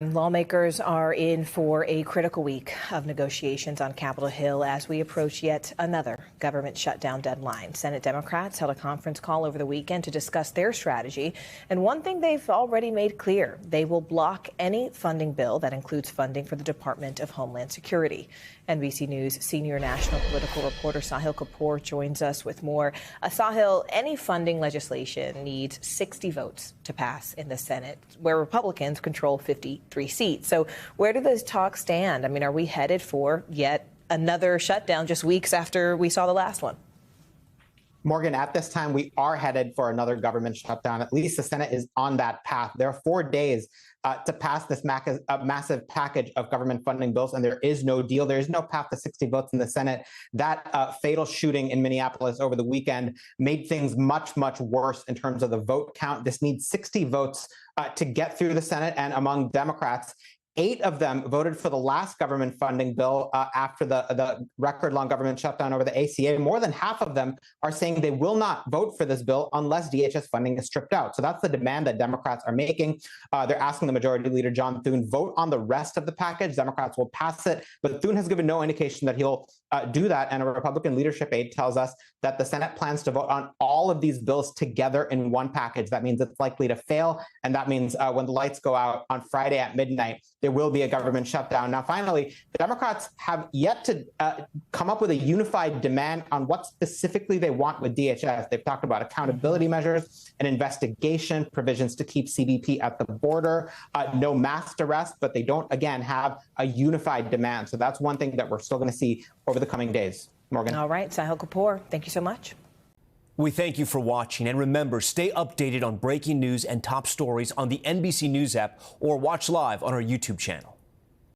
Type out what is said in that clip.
Lawmakers are in for a critical week of negotiations on Capitol Hill as we approach yet another government shutdown deadline. Senate Democrats held a conference call over the weekend to discuss their strategy. And one thing they've already made clear, they will block any funding bill that includes funding for the Department of Homeland Security. NBC News senior national political reporter Sahil Kapur joins us with more. Sahil, any funding legislation needs 60 votes to pass in the Senate, where Republicans control 53 seats. So where do those talks stand? I mean, are we headed for yet another shutdown just weeks after we saw the last one? Morgan, at this time, we are headed for another government shutdown. At least the Senate is on that path. There are 4 days to pass this massive package of government funding bills, and there is no deal. There is no path to 60 votes in the Senate. That fatal shooting in Minneapolis over the weekend made things much, much worse in terms of the vote count. This needs 60 votes to get through the Senate, and among Democrats, 8 of them voted for the last government funding bill after the record-long government shutdown over the ACA. More than half of them are saying they will not vote for this bill unless DHS funding is stripped out. So that's the demand that Democrats are making. They're asking the Majority Leader John Thune vote on the rest of the package. Democrats will pass it, but Thune has given no indication that he'll do that. And a Republican leadership aide tells us that the Senate plans to vote on all of these bills together in one package. That means it's likely to fail, and that means when the lights go out on Friday at midnight, there will be a government shutdown. Now, finally, the Democrats have yet to come up with a unified demand on what specifically they want with DHS. They've talked about accountability measures, an investigation, provisions to keep CBP at the border, no mass arrest, but they don't, again, have a unified demand. So that's one thing that we're still going to see over the coming days. Morgan. All right, Sahil Kapur, thank you so much. We thank you for watching, and remember, stay updated on breaking news and top stories on the NBC News app or watch live on our YouTube channel.